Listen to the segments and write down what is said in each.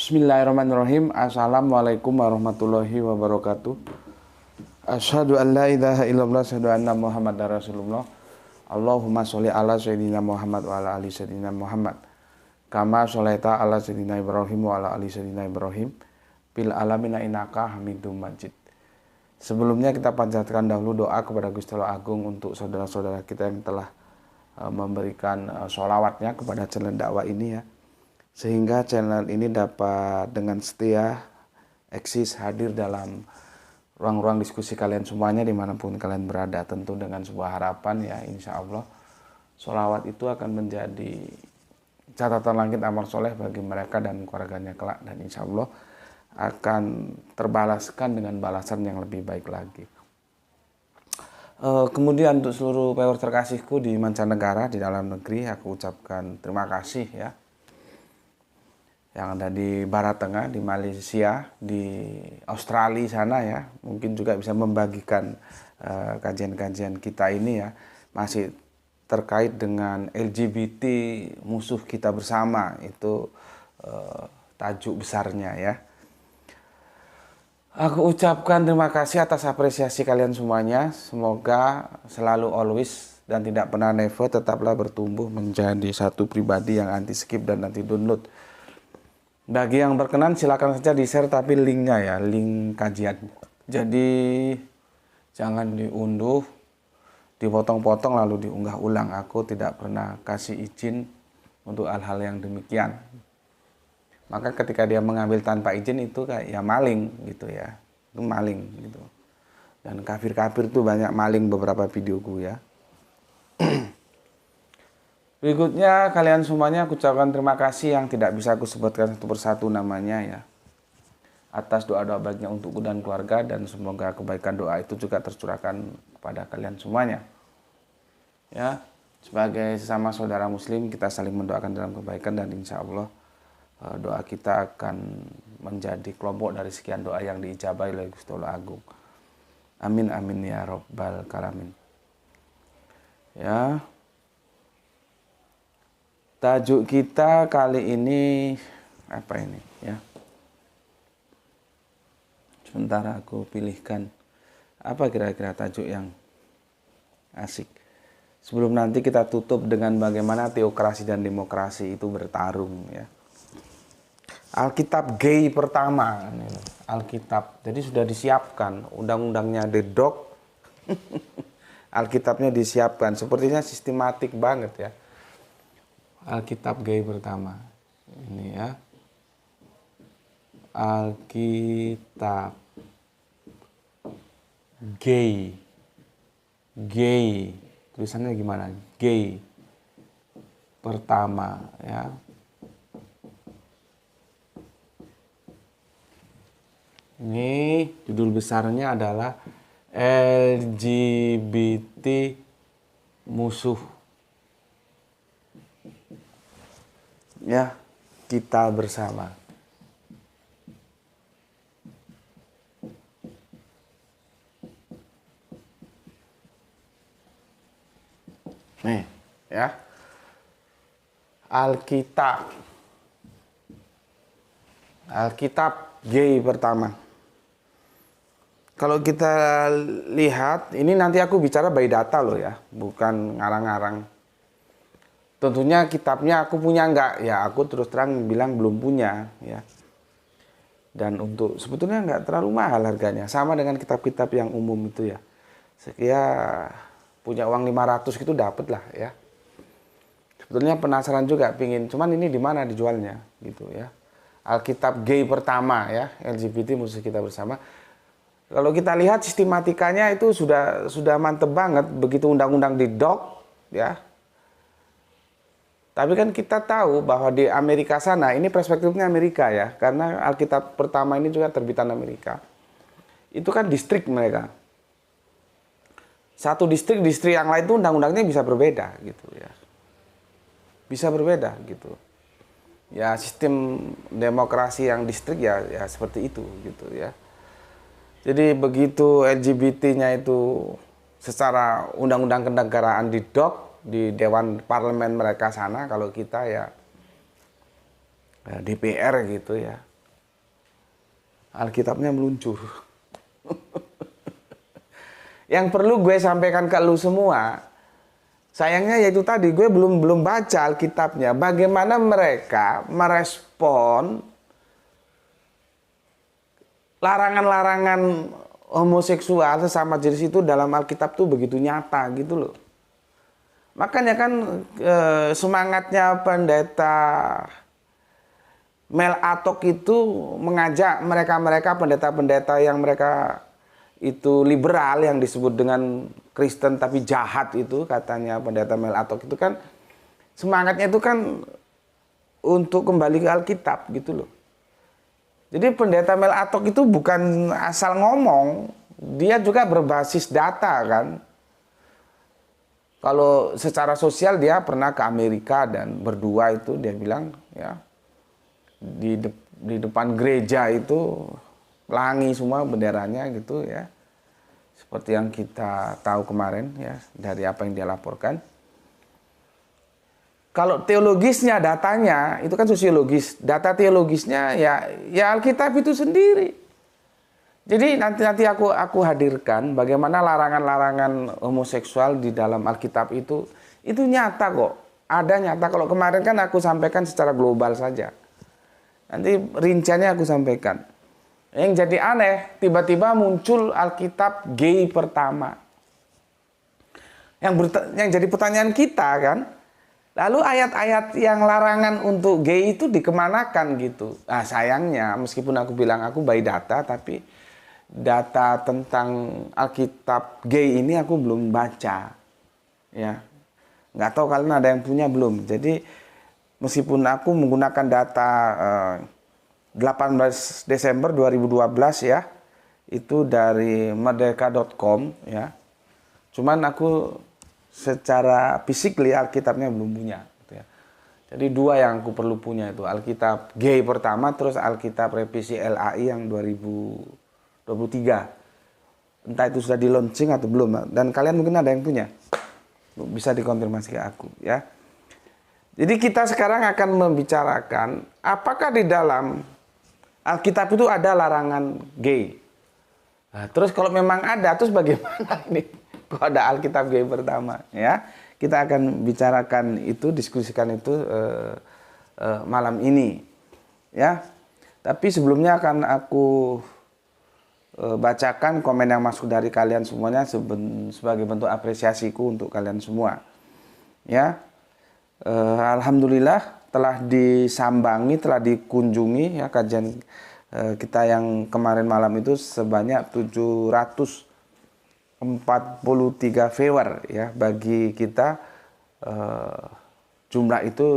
Bismillahirrahmanirrahim. Assalamualaikum warahmatullahi wabarakatuh. Asyhadu an la ilaha illallah, asyhadu anna Muhammadar Rasulullah. Allahumma sholli ala sayyidina Muhammad wa ala ali sayyidina Muhammad. Kama sholaita ala sayyidina Ibrahim wa ala ali sayyidina Ibrahim. Bil alamina innaka Hamidum Majid. Sebelumnya kita panjatkan dahulu doa kepada Gusti Allah Agung untuk saudara-saudara kita yang telah memberikan sholawatnya kepada channel dakwah ini ya. Sehingga channel ini dapat dengan setia eksis hadir dalam ruang-ruang diskusi kalian semuanya dimanapun kalian berada. Tentu dengan sebuah harapan ya, insya Allah sholawat itu akan menjadi catatan langit amal soleh bagi mereka dan keluarganya kelak, dan insya Allah akan terbalaskan dengan balasan yang lebih baik lagi. Kemudian untuk seluruh viewer terkasihku di mancanegara, di dalam negeri, aku ucapkan terima kasih ya, yang ada di Barat Tengah, di Malaysia, di Australia sana ya, mungkin juga bisa membagikan kajian-kajian kita ini ya, masih terkait dengan LGBT, musuh kita bersama, itu tajuk besarnya ya. Aku ucapkan terima kasih atas apresiasi kalian semuanya, semoga selalu always dan tidak pernah never tetaplah bertumbuh menjadi satu pribadi yang anti skip dan anti download. Bagi yang berkenan silakan saja di-share, tapi linknya ya, link kajian. Jadi jangan diunduh, dipotong-potong lalu diunggah ulang. Aku tidak pernah kasih izin untuk hal-hal yang demikian. Maka ketika dia mengambil tanpa izin itu kayak ya maling gitu ya. Itu maling gitu. Dan kafir-kafir tuh banyak maling beberapa videoku ya. Berikutnya kalian semuanya aku ucapkan terima kasih yang tidak bisa aku sebutkan satu persatu namanya ya, atas doa-doa baiknya untukku dan keluarga, dan semoga kebaikan doa itu juga tercurahkan kepada kalian semuanya ya. Sebagai sesama saudara muslim kita saling mendoakan dalam kebaikan, dan insya Allah doa kita akan menjadi kelompok dari sekian doa yang diijabahi oleh Gusti Allah Agung. Amin amin ya rabbal alamin ya. Tajuk kita kali ini apa ini ya? Sementara aku pilihkan apa kira-kira tajuk yang asik. Sebelum nanti kita tutup dengan bagaimana teokrasi dan demokrasi itu bertarung ya. Alkitab gay pertama, Alkitab. Jadi sudah disiapkan undang-undangnya dedok. Alkitabnya disiapkan. Sepertinya sistematik banget ya. Alkitab gay pertama ini ya, Alkitab gay tulisannya gimana, gay pertama ya. Ini judul besarnya adalah LGBT musuh ya kita bersama. Nih ya, Alkitab gay pertama. Kalau kita lihat ini, nanti aku bicara by data loh ya, bukan ngarang-ngarang. Tentunya kitabnya aku punya enggak? Ya aku terus terang bilang belum punya ya. Dan untuk sebetulnya enggak terlalu mahal harganya. Sama dengan kitab-kitab yang umum itu ya. Ya punya uang 500 gitu dapet lah ya. Sebetulnya penasaran juga pingin. Cuman ini di mana dijualnya gitu ya. Alkitab gay pertama ya. LGBT musuh kita bersama. Kalau kita lihat sistematikanya itu sudah mantep banget. Begitu undang-undang didok ya. Tapi kan kita tahu bahwa di Amerika sana, ini perspektifnya Amerika ya, karena Alkitab pertama ini juga terbitan Amerika. Itu kan distrik mereka. Satu distrik yang lain itu undang-undangnya bisa berbeda gitu ya. Bisa berbeda gitu. Ya sistem demokrasi yang distrik ya seperti itu gitu ya. Jadi begitu LGBT-nya itu secara undang-undang kenegaraan didok di Dewan Parlemen mereka sana, kalau kita ya DPR gitu ya. Alkitabnya meluncur. Yang perlu gue sampaikan ke lu semua, sayangnya yaitu tadi gue belum baca Alkitabnya. Bagaimana mereka merespon larangan-larangan homoseksual sesama jenis itu dalam Alkitab tuh begitu nyata gitu loh. Makanya kan semangatnya pendeta Mel Atok itu mengajak mereka-mereka pendeta-pendeta yang mereka itu liberal, yang disebut dengan Kristen tapi jahat itu, katanya pendeta Mel Atok itu kan semangatnya itu kan untuk kembali ke Alkitab gitu loh. Jadi pendeta Mel Atok itu bukan asal ngomong, dia juga berbasis data kan. Kalau secara sosial dia pernah ke Amerika dan berdua itu dia bilang ya di depan gereja itu pelangi semua benderanya gitu ya. Seperti yang kita tahu kemarin ya dari apa yang dia laporkan. Kalau teologisnya, datanya itu kan sosiologis, data teologisnya ya Alkitab itu sendiri. Jadi nanti aku hadirkan bagaimana larangan-larangan homoseksual di dalam Alkitab itu nyata kok, ada nyata. Kalau kemarin kan aku sampaikan secara global saja, nanti rinciannya aku sampaikan. Yang jadi aneh, tiba-tiba muncul Alkitab gay pertama. Yang jadi pertanyaan kita kan, lalu ayat-ayat yang larangan untuk gay itu dikemanakan gitu. Nah sayangnya meskipun aku bilang aku by data, tapi data tentang Alkitab gay ini aku belum baca. Ya, nggak tahu kalian ada yang punya belum. Jadi meskipun aku menggunakan data 18 Desember 2012 ya, itu dari merdeka.com ya. Cuman aku secara fisik Alkitabnya belum punya gitu ya. Jadi dua yang aku perlu punya itu Alkitab gay pertama, terus Alkitab revisi LAI yang 2023. Entah itu sudah di launching atau belum, dan kalian mungkin ada yang punya, bisa dikonfirmasi ke aku ya. Jadi kita sekarang akan membicarakan apakah di dalam Alkitab itu ada larangan gay. Nah, terus kalau memang ada, terus bagaimana ini? Kok ada Alkitab gay pertama ya? Kita akan bicarakan itu, diskusikan itu malam ini ya. Tapi sebelumnya akan aku bacakan komen yang masuk dari kalian semuanya sebagai bentuk apresiasiku untuk kalian semua ya. Alhamdulillah telah disambangi, telah dikunjungi ya kajian kita yang kemarin malam itu sebanyak 743 viewer ya. Bagi kita jumlah itu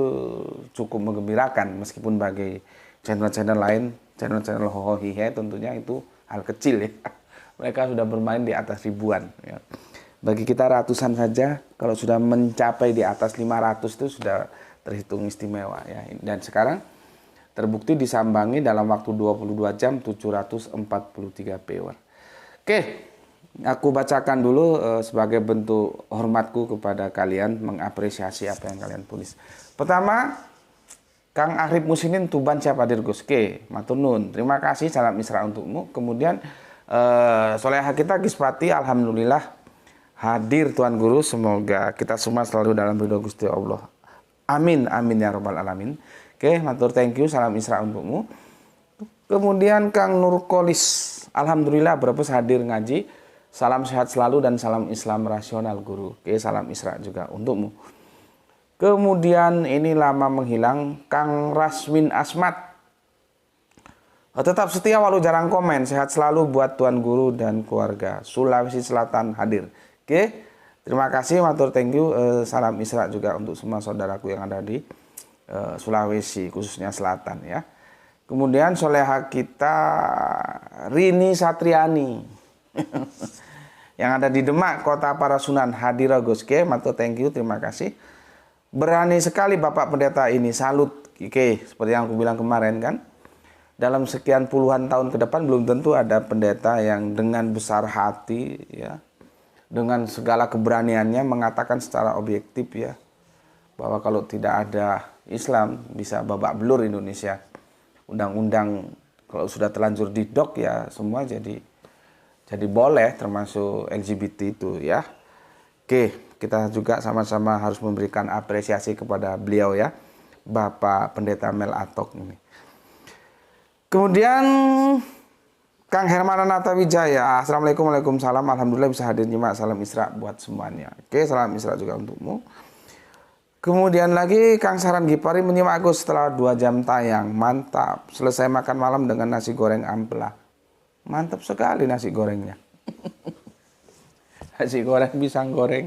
cukup menggembirakan, meskipun bagi channel-channel lain, channel-channel hohohihe tentunya itu hal kecil ya. Mereka sudah bermain di atas ribuan ya. Bagi kita ratusan saja, kalau sudah mencapai di atas 500 itu sudah terhitung istimewa ya. Dan sekarang terbukti disambangi dalam waktu 22 jam 743 viewer. Oke, aku bacakan dulu sebagai bentuk hormatku kepada kalian, mengapresiasi apa yang kalian tulis. Pertama, Kang Arif Musinin Tuban Siapadir Guske, matur nuwun. Terima kasih, salam Isra untukmu. Kemudian Soleha kita Gispati, alhamdulillah hadir Tuan Guru. Semoga kita semua selalu dalam ridho Gusti Allah. Amin, amin ya rabbal alamin. Oke, matur thank you, salam Isra untukmu. Kemudian Kang Nurkolis, alhamdulillah berbes hadir ngaji. Salam sehat selalu dan salam Islam rasional Guru. Oke, salam Isra juga untukmu. Kemudian ini lama menghilang Kang Raswin Asmat. Tetap setia walau jarang komen. Sehat selalu buat Tuan Guru dan keluarga. Sulawesi Selatan hadir. Oke, terima kasih, matur thank you. Salam Isra juga untuk semua saudaraku yang ada di Sulawesi, khususnya Selatan ya. Kemudian soleha kita Rini Satriani yang ada di Demak, Kota Parasunan hadir Goske, matur thank you, terima kasih. Berani sekali Bapak Pendeta ini, salut. Oke, seperti yang aku bilang kemarin kan, dalam sekian puluhan tahun ke depan belum tentu ada pendeta yang dengan besar hati ya, dengan segala keberaniannya mengatakan secara objektif ya, bahwa kalau tidak ada Islam bisa babak belur Indonesia. Undang-undang Kalau sudah terlanjur didok ya semua jadi boleh, termasuk LGBT itu ya. Oke, kita juga sama-sama harus memberikan apresiasi kepada beliau ya, Bapak Pendeta Mel Atok ini. Kemudian Kang Herman Renata Wijaya, Assalamualaikum, waalaikumsalam, alhamdulillah bisa hadir nyimak, salam Isra buat semuanya. Oke, salam Isra juga untukmu. Kemudian lagi Kang Saran Gipari menyimak aku setelah 2 jam tayang. Mantap. Selesai makan malam dengan nasi goreng ampela. Mantap sekali nasi gorengnya. Nasi goreng pisang goreng.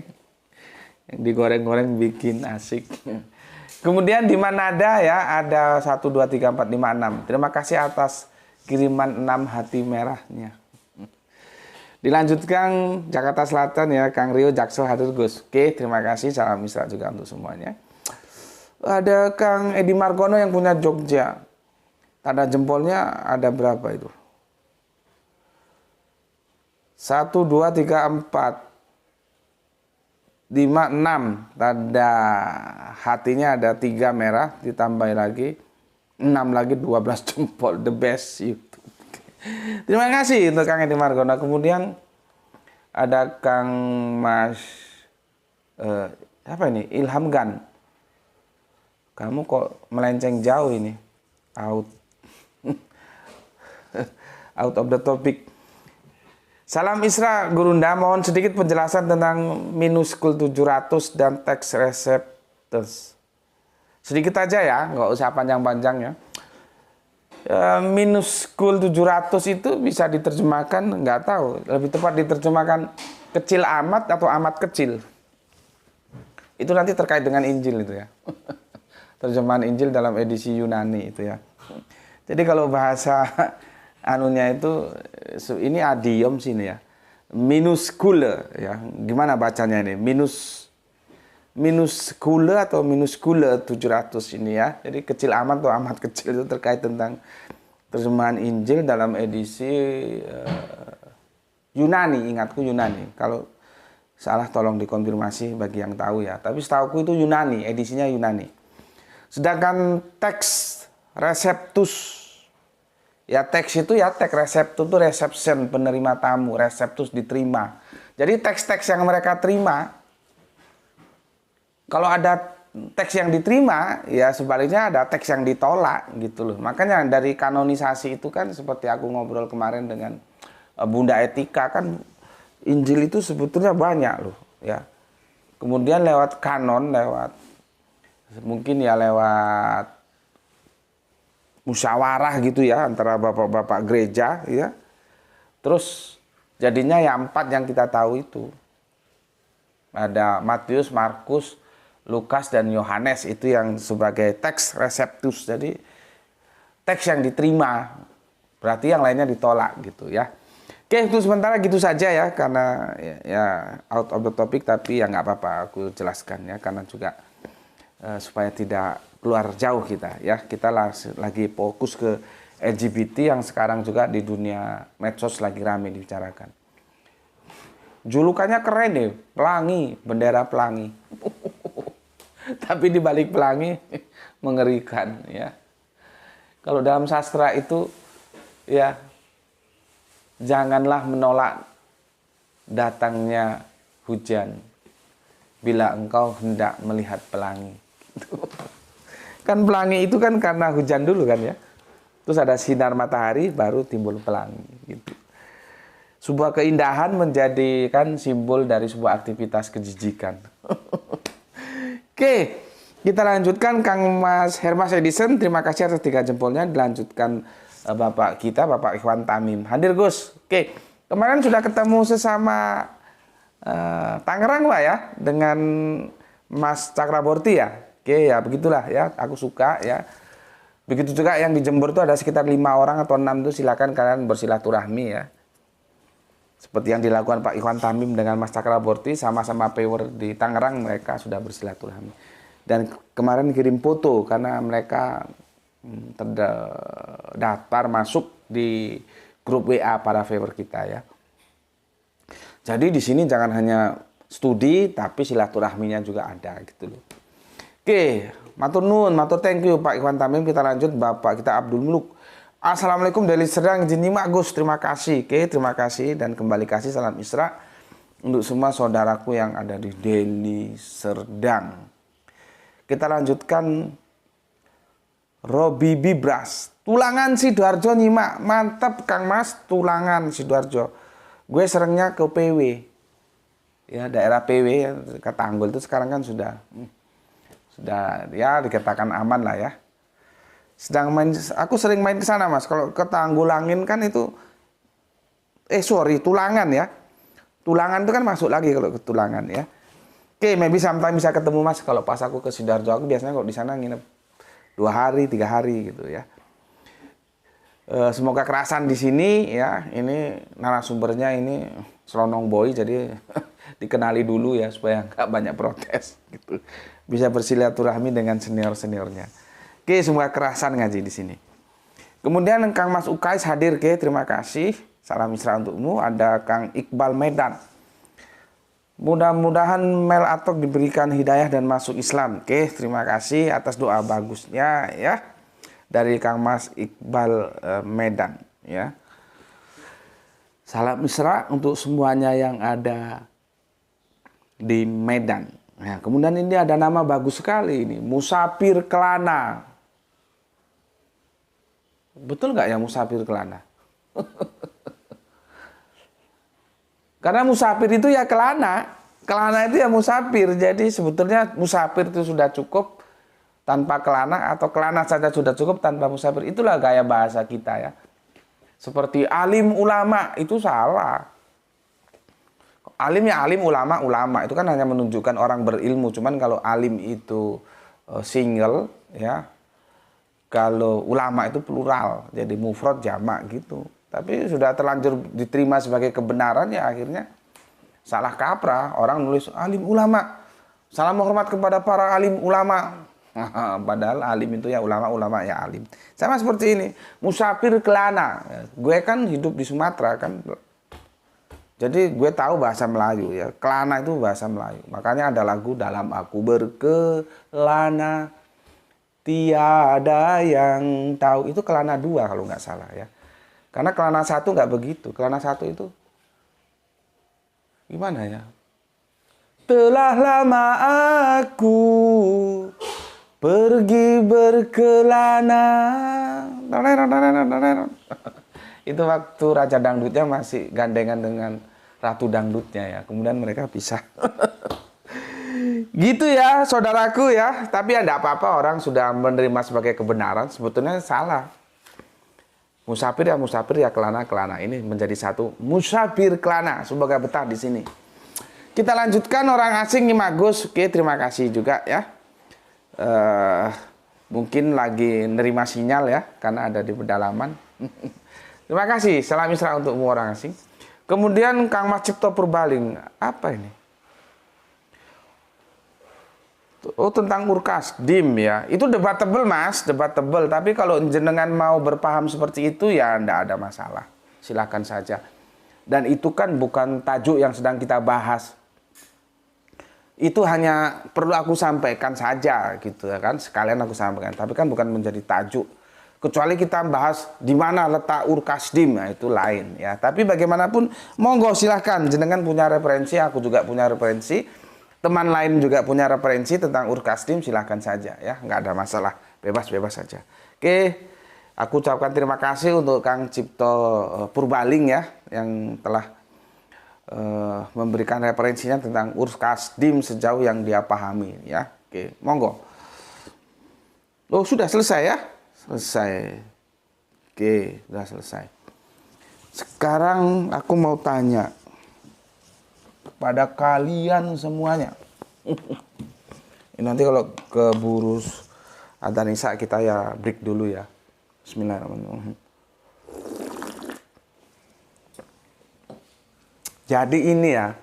Yang digoreng-goreng bikin asik. Kemudian di Manada ya ada 1, 2, 3, 4, 5, 6. Terima kasih atas kiriman 6 hati merahnya. Dilanjutkan Jakarta Selatan ya, Kang Rio Jaksel hadir Gus. Oke, terima kasih, salam Isra juga untuk semuanya. Ada Kang Edi Margono yang punya Jogja. Tanda jempolnya ada berapa itu? 1, 2, 3, 4, 5, 6. Tanda hatinya ada 3 merah, ditambah lagi 6 lagi 12 jempol. The best YouTube. Terima kasih untuk Kang Edi Margono. Kemudian ada Kang Mas apa ini? Ilham Gan. Kamu kok melenceng jauh ini? Out out of the topic. Salam Isra Gurunda, mohon sedikit penjelasan tentang minuskul 700 dan teks receptus. Sedikit aja ya, nggak usah panjang-panjang ya. Minuskul 700 itu bisa diterjemahkan, nggak tahu, lebih tepat diterjemahkan kecil amat atau amat kecil. Itu nanti terkait dengan Injil itu ya. Terjemahan Injil dalam edisi Yunani itu ya. Jadi kalau bahasa anunya itu, ini adiom sini ya. Minuskul ya, gimana bacanya ini? Minuskule atau minuskule 700 ini ya. Jadi kecil amat atau amat kecil itu terkait tentang terjemahan Injil dalam edisi Yunani, ingatku Yunani. Kalau salah tolong dikonfirmasi bagi yang tahu ya. Tapi setauku itu Yunani, edisinya Yunani. Sedangkan teks receptus, ya teks itu ya teks receptus itu reception, penerima tamu, receptus diterima. Jadi teks-teks yang mereka terima, kalau ada teks yang diterima, ya sebaliknya ada teks yang ditolak gitu loh. Makanya dari kanonisasi itu kan seperti aku ngobrol kemarin dengan Bunda Etika, kan Injil itu sebetulnya banyak loh ya. Kemudian lewat kanon, mungkin ya lewat musyawarah gitu ya antara bapak-bapak gereja ya. Terus jadinya ya 4 yang kita tahu itu. Ada Matius, Markus, Lukas dan Yohanes, itu yang sebagai teks receptus. Jadi teks yang diterima, berarti yang lainnya ditolak gitu ya. Oke, itu sementara gitu saja ya, karena ya out of the topic, tapi ya nggak apa-apa aku jelaskan ya, karena juga supaya tidak keluar jauh kita ya. Kita lagi fokus ke LGBT yang sekarang juga di dunia medsos lagi ramai dibicarakan. Julukannya keren deh, pelangi, bendera pelangi. Tapi di balik pelangi mengerikan ya. Kalau dalam sastra itu ya, janganlah menolak datangnya hujan bila engkau hendak melihat pelangi. Kan pelangi itu kan karena hujan dulu kan ya. Terus ada sinar matahari baru timbul pelangi gitu. Sebuah keindahan menjadikan simbol dari sebuah aktivitas kejijikan. Oke, kita lanjutkan Kang Mas Hermas Edison. Terima kasih atas 3 jempolnya. Dilanjutkan Bapak kita, Bapak Ikhwan Tamim. Hadir Gus. Oke, kemarin sudah ketemu sesama Tangerang Pak ya, dengan Mas Cakraborty ya. Oke ya, begitulah ya, aku suka ya. Begitu juga yang di Jember itu ada sekitar 5 orang atau 6 itu, silakan kalian bersilaturahmi ya. Seperti yang dilakukan Pak Ikhwan Tamim dengan Mas Cakraborty, sama-sama power di Tangerang, mereka sudah bersilaturahmi. Dan kemarin kirim foto karena mereka terdaftar masuk di grup WA para viewer kita ya. Jadi di sini jangan hanya studi, tapi silaturahminya juga ada gitu loh. Oke, matur nuwun, matur thank you Pak Ikhwan Tamim. Kita lanjut Bapak kita Abdul Muluk. Assalamualaikum dari Serdang Jenima Gus, terima kasih. Oke, terima kasih dan kembali kasih salam Isra untuk semua saudaraku yang ada di Deli Serdang. Kita lanjutkan Robi Bibras. Tulangan Sidoarjo nyimak, mantap Kang Mas, Tulangan Sidoarjo. Gue seringnya ke PW. Ya, daerah PW ya, ke Tanggul itu sekarang kan sudah ya dikatakan aman lah ya. Aku sering main ke sana Mas. Kalau ke Tanggulangin kan itu Tulangan ya. Tulangan itu kan masuk lagi kalau ke Tulangan ya. Oke, maybe sometime bisa ketemu Mas kalau pas aku ke Sidoarjo. Aku biasanya kalau di sana nginep 2 hari, 3 hari gitu ya. Semoga kerasan di sini ya. Ini narasumbernya ini Selonong Boy, jadi dikenali dulu ya supaya nggak banyak protes gitu. Bisa bersilaturahmi dengan senior-seniornya. Oke, semoga kerasan ngaji di sini. Kemudian Kang Mas Ukais hadir, ke terima kasih. Salam Isra untukmu. Ada Kang Iqbal Medan. Mudah-mudahan Mel Atok diberikan hidayah dan masuk Islam. Oke, terima kasih atas doa bagusnya ya dari Kang Mas Iqbal Medan ya. Salam Isra untuk semuanya yang ada di Medan. Nah, kemudian ini ada nama bagus sekali ini, Musafir Kelana. Betul nggak ya Musafir Kelana? Karena musafir itu ya kelana. Kelana itu ya musafir. Jadi sebetulnya musafir itu sudah cukup tanpa kelana, atau kelana saja sudah cukup tanpa musafir. Itulah gaya bahasa kita ya. Seperti alim ulama, itu salah. Alim ya alim, ulama ulama. Itu kan hanya menunjukkan orang berilmu. Cuman kalau alim itu single ya. Kalau ulama itu plural, jadi mufrad jamak gitu. Tapi sudah terlanjur diterima sebagai kebenaran ya akhirnya salah kaprah. Orang nulis alim ulama. Salam hormat kepada para alim ulama. Padahal alim itu ya ulama, ulama ya alim. Sama seperti ini, musafir kelana. Gue kan hidup di Sumatera kan. Jadi gue tahu bahasa Melayu ya. Kelana itu bahasa Melayu. Makanya ada lagu dalam aku berkelana. Tiada yang tahu, itu kelana 2 kalau nggak salah ya. Karena kelana 1 nggak begitu. Kelana 1 itu gimana ya? Telah lama aku pergi berkelana. Itu waktu Raja Dangdutnya masih gandengan dengan Ratu Dangdutnya ya. Kemudian mereka pisah. Gitu ya saudaraku ya. Tapi ya enggak apa-apa, orang sudah menerima sebagai kebenaran. Sebetulnya salah. Musafir ya kelana. Ini menjadi satu musafir kelana. Semoga betah di sini. Kita lanjutkan orang asing nih Magus. Oke, terima kasih juga ya. Mungkin lagi nerima sinyal ya, karena ada di pedalaman. Terima kasih. Salam Isra untukmu orang asing. Kemudian Kang Mas Cipto Purbaling. Apa ini? Oh, tentang Urkasdim ya. Itu debatable Mas, debatable. Tapi kalau jenengan mau berpaham seperti itu ya enggak ada masalah. Silakan saja. Dan itu kan bukan tajuk yang sedang kita bahas. Itu hanya perlu aku sampaikan saja gitu ya kan. Sekalian aku sampaikan. Tapi kan bukan menjadi tajuk. Kecuali kita bahas di mana letak Urkasdim, nah itu lain ya. Tapi bagaimanapun monggo silahkan. Jenengan punya referensi, aku juga punya referensi. Teman lain juga punya referensi tentang Urkasdim, silahkan saja ya, nggak ada masalah, bebas-bebas saja. Oke, aku ucapkan terima kasih untuk Kang Cipto Purbaling ya, yang telah memberikan referensinya tentang Urkasdim sejauh yang dia pahami ya. Oke, monggo. Oh, sudah selesai ya? Selesai. Oke, sudah selesai. Sekarang aku mau tanya pada kalian semuanya. Ini nanti kalau keburu adzan Isya kita ya break dulu ya. Bismillahirrahmanirrahim. Jadi ini ya,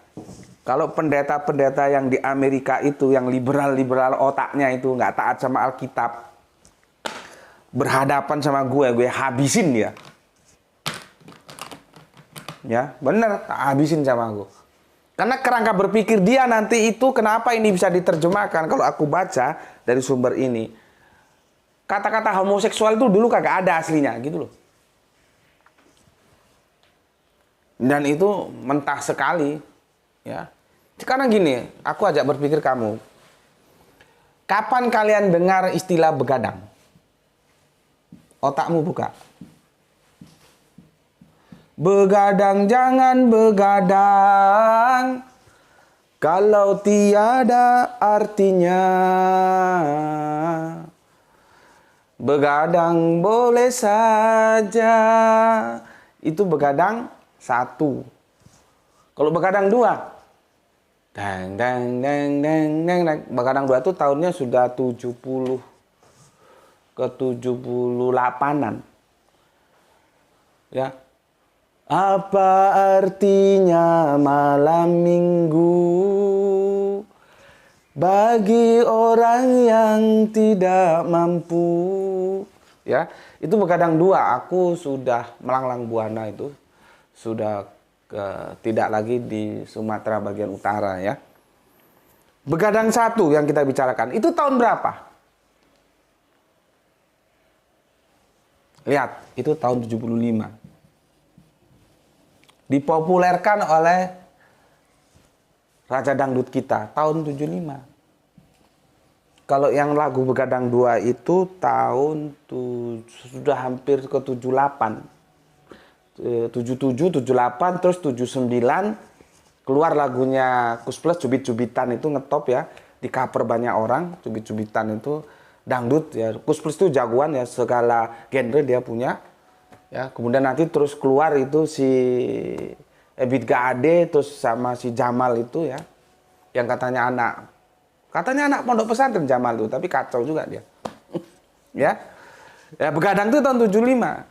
kalau pendeta-pendeta yang di Amerika itu, yang liberal-liberal otaknya itu nggak taat sama Alkitab, berhadapan sama gue habisin dia. Ya, bener, habisin sama gue. Karena kerangka berpikir dia nanti itu, kenapa ini bisa diterjemahkan, kalau aku baca dari sumber ini, kata-kata homoseksual itu dulu kagak ada aslinya gitu loh. Dan itu mentah sekali, ya. Sekarang gini, aku ajak berpikir kamu. Kapan kalian dengar istilah begadang? Otakmu buka. Begadang jangan begadang, kalau tiada artinya. Begadang boleh saja. Itu begadang 1. Kalau begadang 2, dang dang dang dang dang. Begadang 2 itu tahunnya sudah 70 ke 78-an. Ya. Apa artinya malam minggu bagi orang yang tidak mampu? Ya, itu begadang 2. Aku sudah melanglang buana itu. Sudah tidak lagi di Sumatera bagian utara, ya. Begadang 1 yang kita bicarakan, itu tahun berapa? Lihat, itu tahun 75. Dipopulerkan oleh Raja Dangdut kita tahun 75. Kalau yang lagu Begadang 2 itu tahun sudah hampir ke 78. 77, 78, terus 79 keluar lagunya Kus Plus, Cubit-Cubitan itu ngetop, ya. Di cover banyak orang, Cubit-Cubitan itu dangdut, ya. Kus Plus itu jagoan, ya, segala genre dia punya. Ya, kemudian nanti terus keluar itu si Ebit Gade terus sama si Jamal itu, ya. Yang katanya anak pondok pesantren Jamal itu, tapi kacau juga dia. Ya. Ya, Begadang itu tahun 75.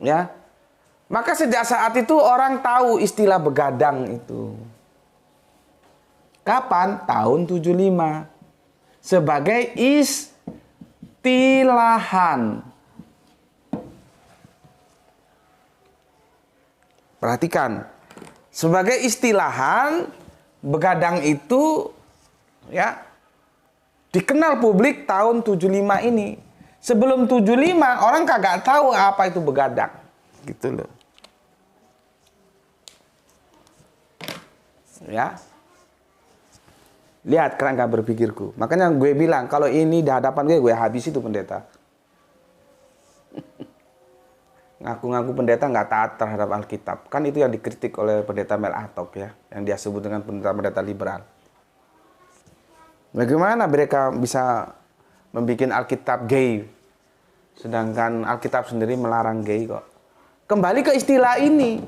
Ya. Maka sejak saat itu orang tahu istilah begadang itu. Kapan? Tahun 75. Sebagai istilahan. Perhatikan. Sebagai istilahan, begadang itu, ya, dikenal publik tahun 75 ini. Sebelum 75 orang kagak tahu apa itu begadang. Gitu loh. Ya. Lihat kerangka berpikirku. Makanya gue bilang kalau ini di hadapan gue habis itu pendeta. Ngaku-ngaku pendeta nggak taat terhadap Alkitab. Kan itu yang dikritik oleh pendeta Mel Atok, ya. Yang dia sebut dengan pendeta liberal. Bagaimana mereka bisa membuat Alkitab gay, sedangkan Alkitab sendiri melarang gay kok. Kembali ke istilah ini.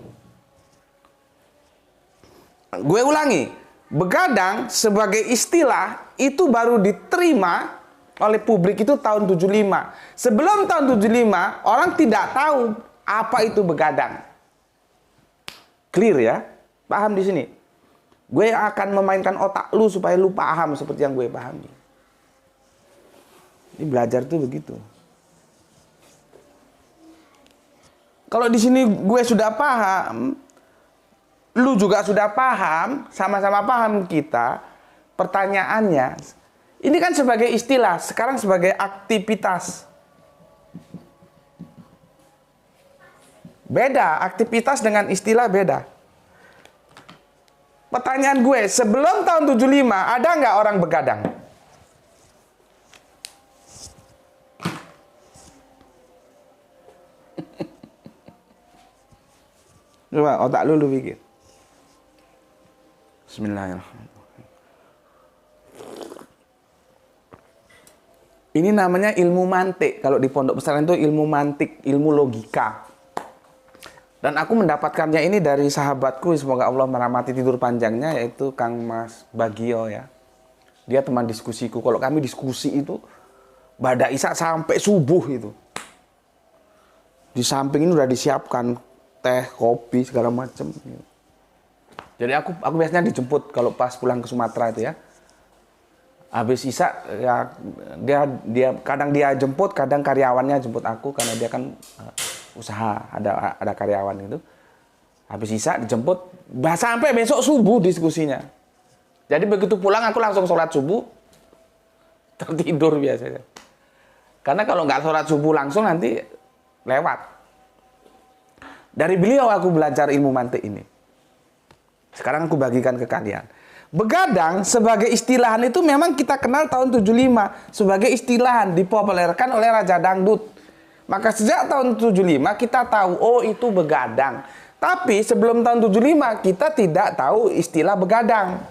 Gue ulangi, begadang sebagai istilah itu baru diterima oleh publik itu tahun 75. Sebelum tahun 75, orang tidak tahu apa itu begadang. Clear, ya? Paham di sini? Gue akan memainkan otak lu supaya lu paham seperti yang gue pahami. Ini belajar tuh begitu. Kalau di sini gue sudah paham, lu juga sudah paham, sama-sama paham kita. Pertanyaannya, ini kan sebagai istilah, sekarang sebagai aktivitas. Beda, aktivitas dengan istilah beda. Pertanyaan gue, sebelum tahun 75 ada nggak orang begadang? Coba otak lu pikir. Bismillahirrahmanirrahim. Ini namanya ilmu mantik. Kalau di pondok pesantren itu ilmu mantik, ilmu logika. Dan aku mendapatkannya ini dari sahabatku, semoga Allah merahmati tidur panjangnya, yaitu Kang Mas Bagio, ya. Dia teman diskusiku. Kalau kami diskusi itu Bada Isya sampai subuh itu. Di samping ini udah disiapkan teh, kopi, segala macam. Jadi aku biasanya dijemput kalau pas pulang ke Sumatera itu, ya. Habis Isya, ya, dia kadang dia jemput, kadang karyawannya jemput aku karena dia kan usaha, ada karyawan gitu. Habis Isya dijemput, sampai besok subuh diskusinya. Jadi begitu pulang aku langsung sholat subuh, tertidur biasanya. Karena kalau nggak sholat subuh langsung nanti lewat. Dari beliau aku belajar ilmu mantik ini. Sekarang aku bagikan ke kalian. Begadang sebagai istilahan itu memang kita kenal tahun 75 sebagai istilahan dipopulerkan oleh Raja Dangdut. Maka sejak tahun 75 kita tahu oh itu begadang. Tapi sebelum tahun 75 kita tidak tahu istilah begadang.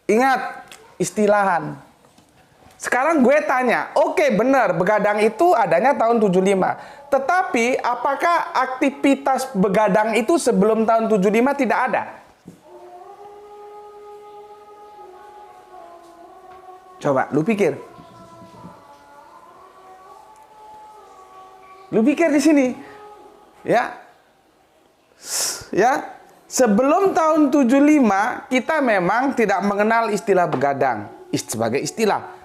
Ingat istilahan. Sekarang gue tanya, oke benar begadang itu adanya tahun 75. Tetapi apakah aktivitas begadang itu sebelum tahun 75 tidak ada? Coba, lu pikir. Lu pikir di sini. Ya. Ya. Sebelum tahun 75, kita memang tidak mengenal istilah begadang sebagai istilah.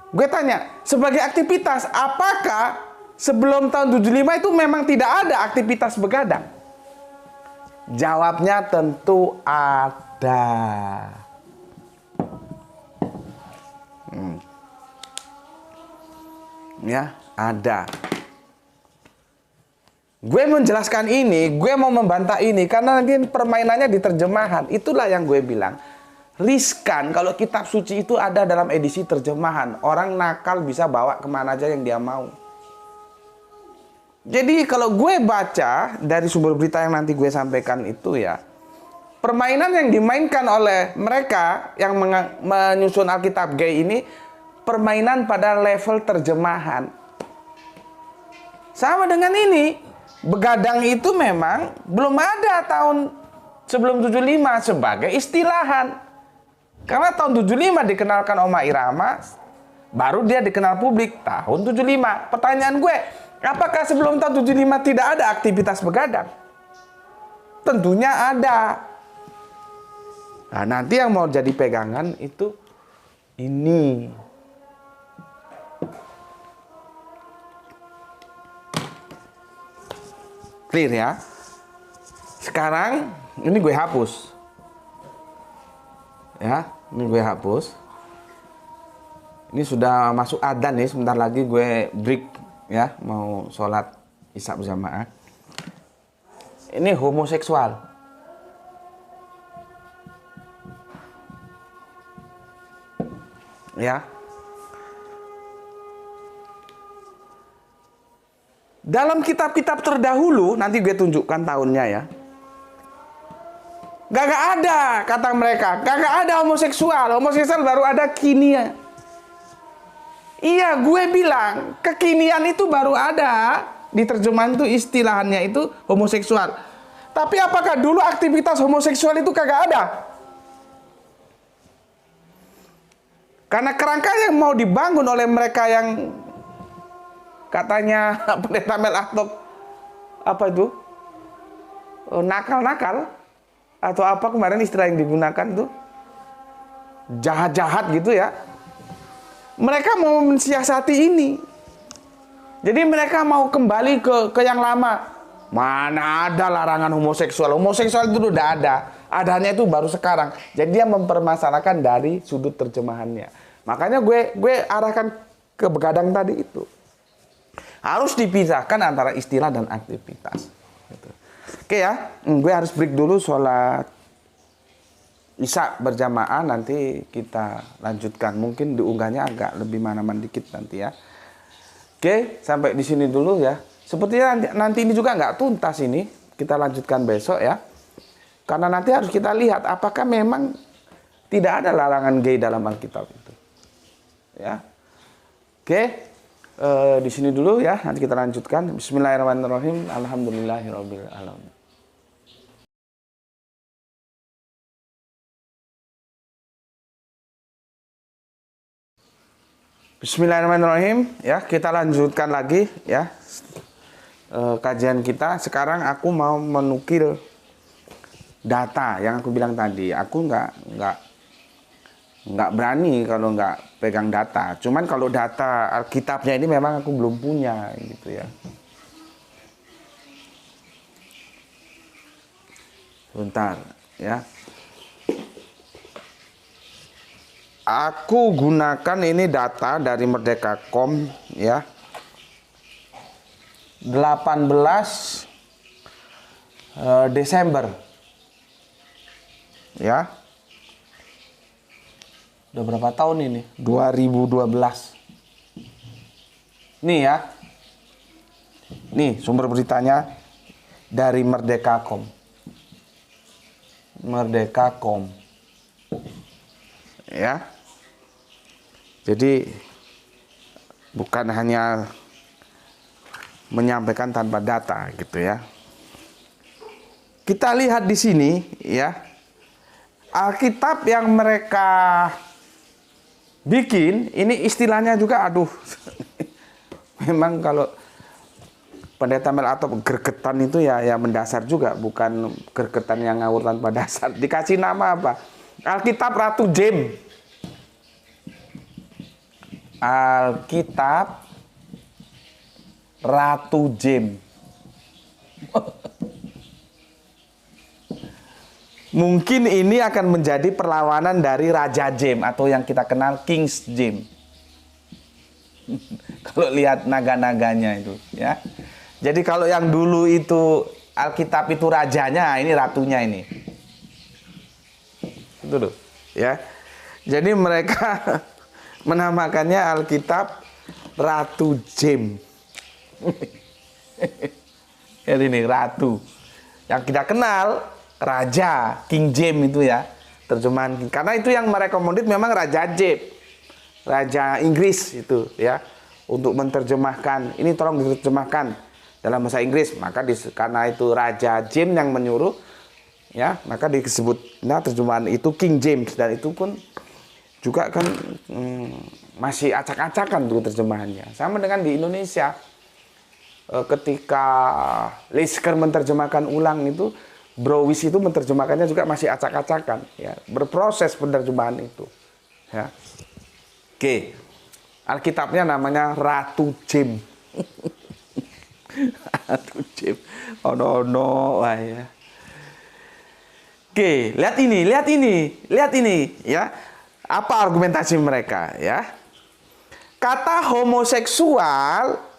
Gue tanya, sebagai aktivitas, apakah sebelum tahun 75 itu memang tidak ada aktivitas begadang? Jawabnya tentu ada. Ya, ada. Gue menjelaskan ini, gue mau membantah ini karena nanti permainannya di terjemahan. Itulah yang gue bilang. Riskan kalau kitab suci itu ada dalam edisi terjemahan. Orang nakal bisa bawa kemana aja yang dia mau. Jadi kalau gue baca dari sumber berita yang nanti gue sampaikan itu ya, permainan yang dimainkan oleh mereka yang menyusun Alkitab Gay ini permainan pada level terjemahan. Sama dengan ini, begadang itu memang belum ada tahun sebelum 75 sebagai istilahan. Karena tahun 75 dikenalkan Oma Irama, baru dia dikenal publik tahun 75. Pertanyaan gue, apakah sebelum tahun 75 tidak ada aktivitas begadang? Tentunya ada. Nah, nanti yang mau jadi pegangan itu ini. Clear ya? Sekarang ini gue hapus. Ya, ini gue hapus. Ini sudah masuk adzan nih, sebentar lagi gue break ya, mau sholat isya berjamaah. Ini homoseksual. Ya. Dalam kitab-kitab terdahulu, nanti gue tunjukkan tahunnya ya. Gak ada kata mereka, gak ada homoseksual. Homoseksual baru ada kini ya. Iya, gue bilang kekinian itu baru ada di terjemahan itu istilahannya itu homoseksual. Tapi apakah dulu aktivitas homoseksual itu kagak ada? Karena kerangka yang mau dibangun oleh mereka yang katanya pendeta Melatok apa itu nakal-nakal atau apa kemarin istilah yang digunakan tuh jahat-jahat gitu ya. Mereka mau mensiasati ini. Jadi mereka mau kembali ke yang lama. Mana ada larangan homoseksual? Homoseksual itu udah ada. Adanya itu baru sekarang. Jadi dia mempermasalahkan dari sudut terjemahannya. Makanya gue arahkan ke begadang tadi itu. Harus dipisahkan antara istilah dan aktivitas. Gitu. Oke ya, gue harus break dulu sholat isya berjamaah, nanti kita lanjutkan. Mungkin diunggahnya agak lebih manaman dikit nanti ya. Oke, sampai di sini dulu ya. Sepertinya nanti ini juga nggak tuntas ini. Kita lanjutkan besok ya. Karena nanti harus kita lihat apakah memang tidak ada larangan gay dalam Alkitab itu. Ya. Oke. Di sini dulu ya, nanti kita lanjutkan. Bismillahirrahmanirrahim. Alhamdulillahirabbil alamin. Bismillahirrahmanirrahim. Ya, kita lanjutkan lagi ya kajian kita. Sekarang aku mau menukil data yang aku bilang tadi. Aku nggak berani kalau nggak pegang data. Cuman kalau data Alkitabnya ini memang aku belum punya gitu ya. Sebentar ya. Aku gunakan ini data dari Merdeka.com ya. Desember. Ya. Udah berapa tahun ini? 2012. Nih ya. Nih sumber beritanya dari Merdeka.com. Merdeka.com. Ya. Jadi bukan hanya menyampaikan tanpa data gitu ya. Kita lihat di sini ya. Alkitab yang mereka bikin ini istilahnya juga aduh. Memang kalau pendeta Mel atau gergetan itu ya mendasar juga, bukan gergetan yang ngawur tanpa dasar. Dikasih nama apa? Alkitab Ratu Jem. Alkitab Ratu Jem. Mungkin ini akan menjadi perlawanan dari Raja Jem atau yang kita kenal King Jem. Kalau lihat naga-naganya itu, ya. Jadi kalau yang dulu itu Alkitab itu rajanya, ini ratunya ini. Itu loh, ya. Jadi mereka menamakannya Alkitab Ratu Jem. Jadi ini ratu. Yang kita kenal Raja King James itu ya, terjemahan. Karena itu yang merekomendir memang Raja James, Raja Inggris itu ya, untuk menerjemahkan. Ini tolong diterjemahkan dalam bahasa Inggris. Maka karena itu Raja James yang menyuruh ya, maka disebut terjemahan itu King James. Dan itu pun juga kan masih acak-acakan tuh terjemahannya. Sama dengan di Indonesia, ketika Lesker menerjemahkan ulang itu, Browis itu menerjemahkannya juga masih acak-acakan, ya, berproses penerjemahan itu, ya. Oke, Alkitabnya namanya Ratu Jem. Ratu Jem, oh no, wah ya. Oke, lihat ini, ya, apa argumentasi mereka, ya? Kata homoseksual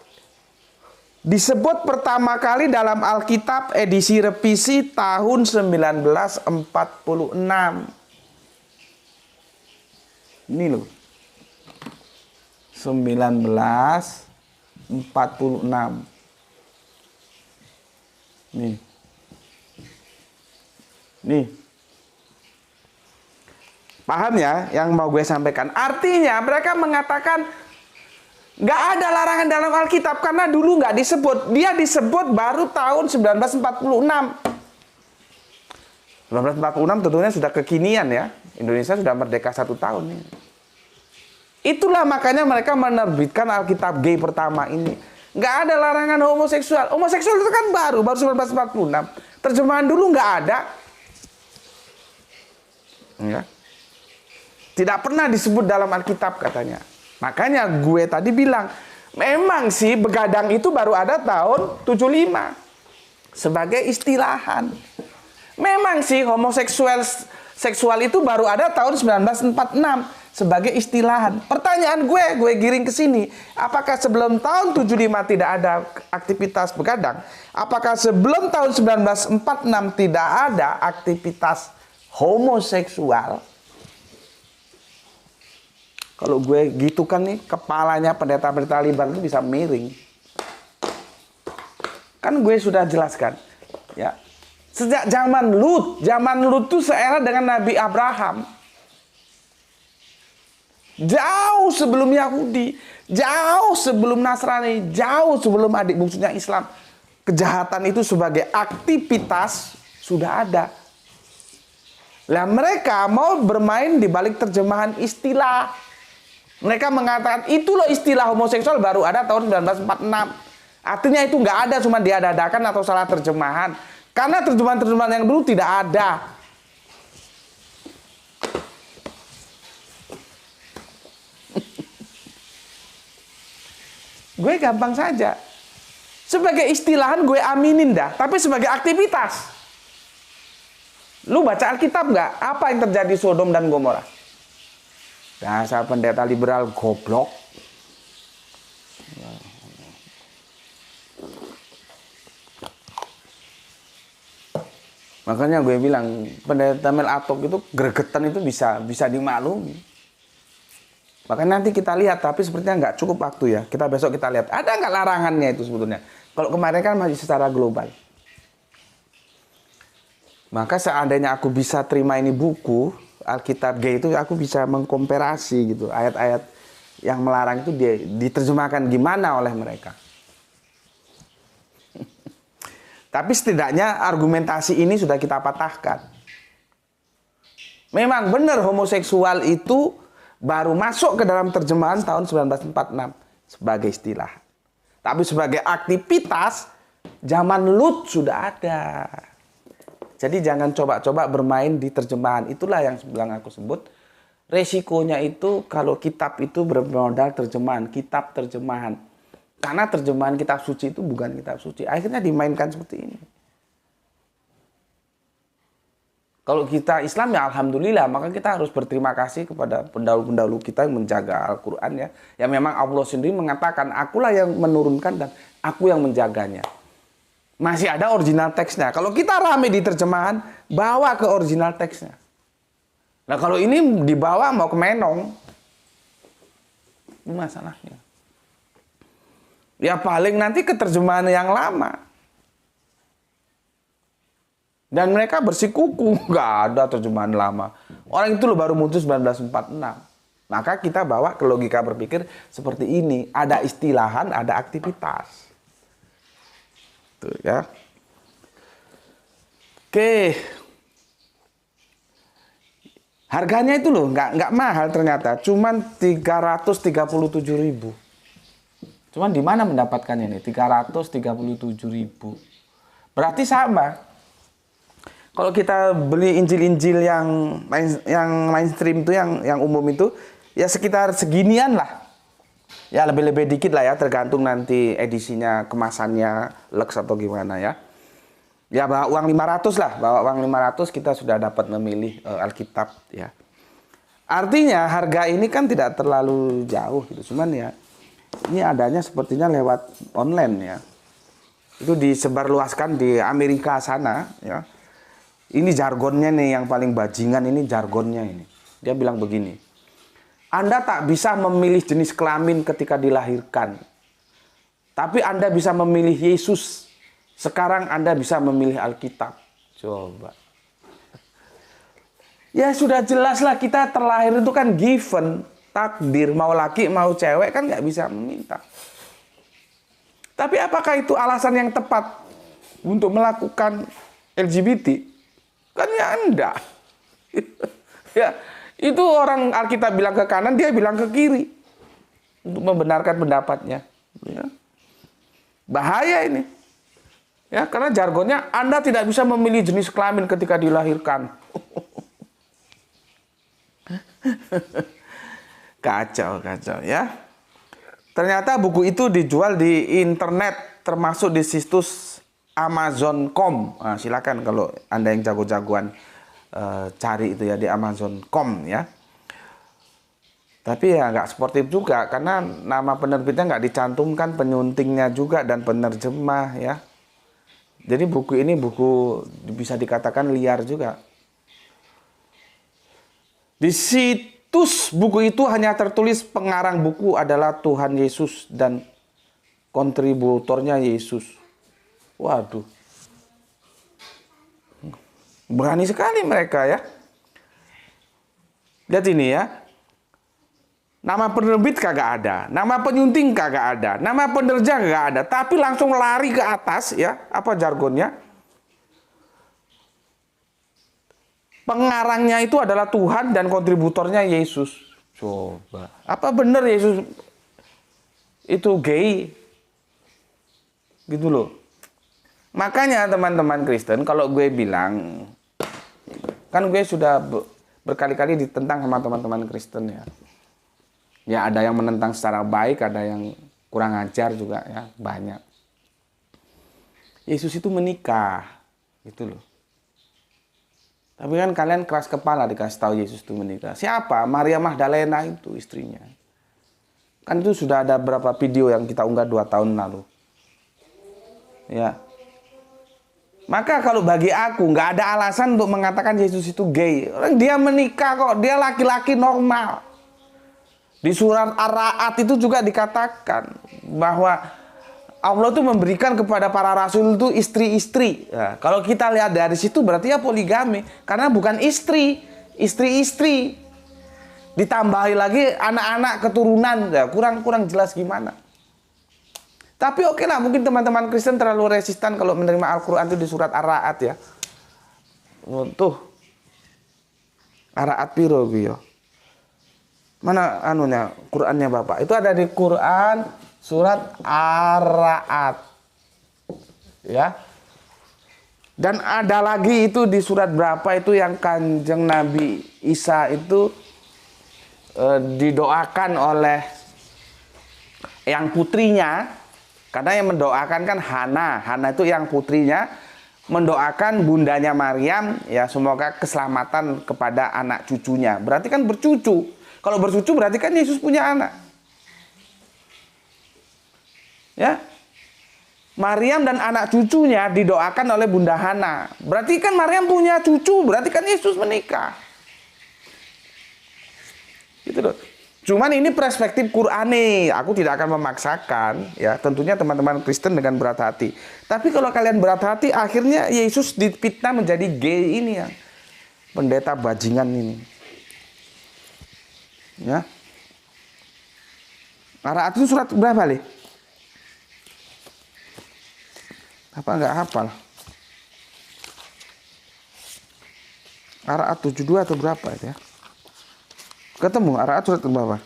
disebut pertama kali dalam Alkitab edisi revisi tahun 1946. Ini loh. 1946. Nih. Paham ya yang mau gue sampaikan? Artinya mereka mengatakan nggak ada larangan dalam Alkitab karena dulu nggak disebut. Dia disebut baru tahun 1946. 1946 tentunya sudah kekinian ya. Indonesia sudah merdeka 1 tahun. Itulah makanya mereka menerbitkan Alkitab Gay pertama ini. Nggak ada larangan homoseksual. Homoseksual itu kan baru 1946. Terjemahan dulu nggak ada. Ya. Tidak pernah disebut dalam Alkitab katanya. Makanya gue tadi bilang, memang sih begadang itu baru ada tahun 75 sebagai istilahan. Memang sih seksual itu baru ada tahun 1946 sebagai istilahan. Pertanyaan gue giring ke sini, apakah sebelum tahun 75 tidak ada aktivitas begadang? Apakah sebelum tahun 1946 tidak ada aktivitas homoseksual? Kalau gue gitu kan nih, kepalanya pendeta-pendeta Liban itu bisa miring. Kan gue sudah jelaskan. Ya. Sejak zaman Lut itu seera dengan Nabi Abraham. Jauh sebelum Yahudi, jauh sebelum Nasrani, jauh sebelum adik bungsunya Islam. Kejahatan itu sebagai aktivitas sudah ada. Lah mereka mau bermain di balik terjemahan istilah. Mereka mengatakan itu loh istilah homoseksual baru ada tahun 1946. Artinya itu nggak ada, cuma diada-adakan atau salah terjemahan. Karena terjemahan-terjemahan yang dulu tidak ada. Gue gampang saja. Sebagai istilahan gue aminin dah, tapi sebagai aktivitas. Lu baca Alkitab nggak? Apa yang terjadi Sodom dan Gomora? Dasar pendeta liberal goblok. Makanya gue bilang pendeta Mel Atok itu gregetan itu bisa dimaklumi. Makanya nanti kita lihat, tapi sepertinya nggak cukup waktu ya. Besok kita lihat, ada nggak larangannya itu sebetulnya. Kalau kemarin kan masih secara global. Maka seandainya aku bisa terima ini buku, Alkitab G itu aku bisa mengkomparasi gitu. Ayat-ayat yang melarang itu diterjemahkan gimana oleh mereka. Tapi setidaknya argumentasi ini sudah kita patahkan. Memang benar homoseksual itu baru masuk ke dalam terjemahan tahun 1946 sebagai istilah. Tapi sebagai aktivitas zaman Lut sudah ada. Jadi jangan coba-coba bermain di terjemahan. Itulah yang bilang aku sebut. Resikonya itu kalau kitab itu bermodal terjemahan, kitab terjemahan. Karena terjemahan kitab suci itu bukan kitab suci. Akhirnya dimainkan seperti ini. Kalau kita Islam ya alhamdulillah, maka kita harus berterima kasih kepada pendahulu-pendahulu kita yang menjaga Al-Quran ya. Yang memang Allah sendiri mengatakan, akulah yang menurunkan dan aku yang menjaganya. Masih ada original teksnya. Kalau kita rame di terjemahan, bawa ke original teksnya. Nah kalau ini dibawa mau ke menong, ini masalahnya. Ya paling nanti ke terjemahan yang lama. Dan mereka bersikuku, nggak ada terjemahan lama. Orang itu loh baru muncul 1946. Maka kita bawa ke logika berpikir seperti ini. Ada istilahan, ada aktivitas. Tuh ya. Oke. Harganya itu loh, nggak mahal ternyata. Cuman 337.000. Cuman di mana mendapatkannya nih? 337.000. Berarti sama. Kalau kita beli Injil-Injil yang mainstream itu, yang umum itu, ya sekitar seginian lah. Ya lebih-lebih dikit lah ya, tergantung nanti edisinya, kemasannya, Lux atau gimana ya. Ya bawa uang 500 lah, bawa uang 500 kita sudah dapat memilih Alkitab ya. Artinya harga ini kan tidak terlalu jauh gitu, cuman ya ini adanya sepertinya lewat online ya. Itu disebarluaskan di Amerika sana ya. Ini jargonnya nih yang paling bajingan, ini jargonnya ini. Dia bilang begini. Anda tak bisa memilih jenis kelamin ketika dilahirkan. Tapi Anda bisa memilih Yesus. Sekarang Anda bisa memilih Alkitab. Coba. Ya sudah jelas lah, kita terlahir itu kan given. Takdir, mau laki mau cewek kan nggak bisa meminta. Tapi apakah itu alasan yang tepat untuk melakukan LGBT? Kan ya enggak. Ya, itu orang Alkitab bilang ke kanan, dia bilang ke kiri. Untuk membenarkan pendapatnya. Ya. Bahaya ini. Ya, karena jargonnya Anda tidak bisa memilih jenis kelamin ketika dilahirkan. Kacau ya. Ternyata buku itu dijual di internet, termasuk di situs Amazon.com. Nah, silakan kalau Anda yang jago-jagoan cari itu ya di Amazon.com ya. Tapi ya nggak sportif juga, karena nama penerbitnya nggak dicantumkan, penyuntingnya juga dan penerjemah ya. Jadi buku ini buku bisa dikatakan liar juga. Di situs buku itu hanya tertulis pengarang buku adalah Tuhan Yesus dan kontributornya Yesus. Waduh. Berani sekali mereka ya. Lihat ini ya. Nama penerbit kagak ada, nama penyunting kagak ada, nama penerjemah kagak ada, tapi langsung lari ke atas ya, apa jargonnya? Pengarangnya itu adalah Tuhan dan kontributornya Yesus. Coba, apa benar Yesus itu gay? Gitu loh. Makanya teman-teman Kristen, kalau gue bilang, kan gue sudah berkali-kali ditentang sama teman-teman Kristen ya. Ya ada yang menentang secara baik, ada yang kurang ajar juga ya, banyak. Yesus itu menikah, gitu loh. Tapi kan kalian keras kepala dikasih tahu Yesus itu menikah. Siapa? Maria Magdalena itu istrinya. Kan itu sudah ada berapa video yang kita unggah 2 tahun lalu. Ya. Maka kalau bagi aku nggak ada alasan untuk mengatakan Yesus itu gay. Orang dia menikah kok, dia laki-laki normal. Di surat Ar-Ra'd itu juga dikatakan bahwa Allah itu memberikan kepada para rasul itu istri-istri. Nah, kalau kita lihat dari situ berarti ya poligami, karena bukan istri, istri-istri. Ditambahi lagi anak-anak keturunan, ya, kurang jelas gimana. Tapi oke lah, mungkin teman-teman Kristen terlalu resistan kalau menerima Al-Quran itu di surat Ar-Ra'd ya. Tuh. Ar-Ra'd piro yo. Mana anunya, Qurannya Bapak? Itu ada di Quran surat Ar-Ra'd. Ya. Dan ada lagi itu di surat berapa itu yang Kanjeng Nabi Isa itu didoakan oleh yang putrinya. Karena yang mendoakan kan Hana itu yang putrinya mendoakan bundanya Maryam ya semoga keselamatan kepada anak cucunya. Berarti kan bercucu. Kalau bercucu berarti kan Yesus punya anak. Ya. Maryam dan anak cucunya didoakan oleh Bunda Hana. Berarti kan Maryam punya cucu, berarti kan Yesus menikah. Gitu loh. Cuman ini perspektif Qur'ani, aku tidak akan memaksakan, ya tentunya teman-teman Kristen dengan berat hati. Tapi kalau kalian berat hati, akhirnya Yesus dipitnah menjadi gay ini ya, pendeta bajingan ini. Ya, Ar-Ra'd itu surat berapa nih? Apa nggak hafal? Ar-Ra'd 72 atau berapa itu ya? Ketemu Ar-Ra'd surat berapa?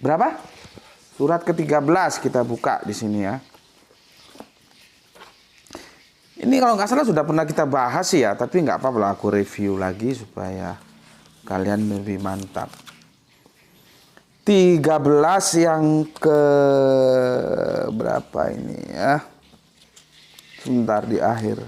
Berapa? Surat ke-13 kita buka di sini ya. Ini kalau nggak salah sudah pernah kita bahas sih ya, tapi nggak apa-apa lah aku review lagi supaya kalian lebih mantap. 13 yang ke berapa ini ya? Sebentar di akhir.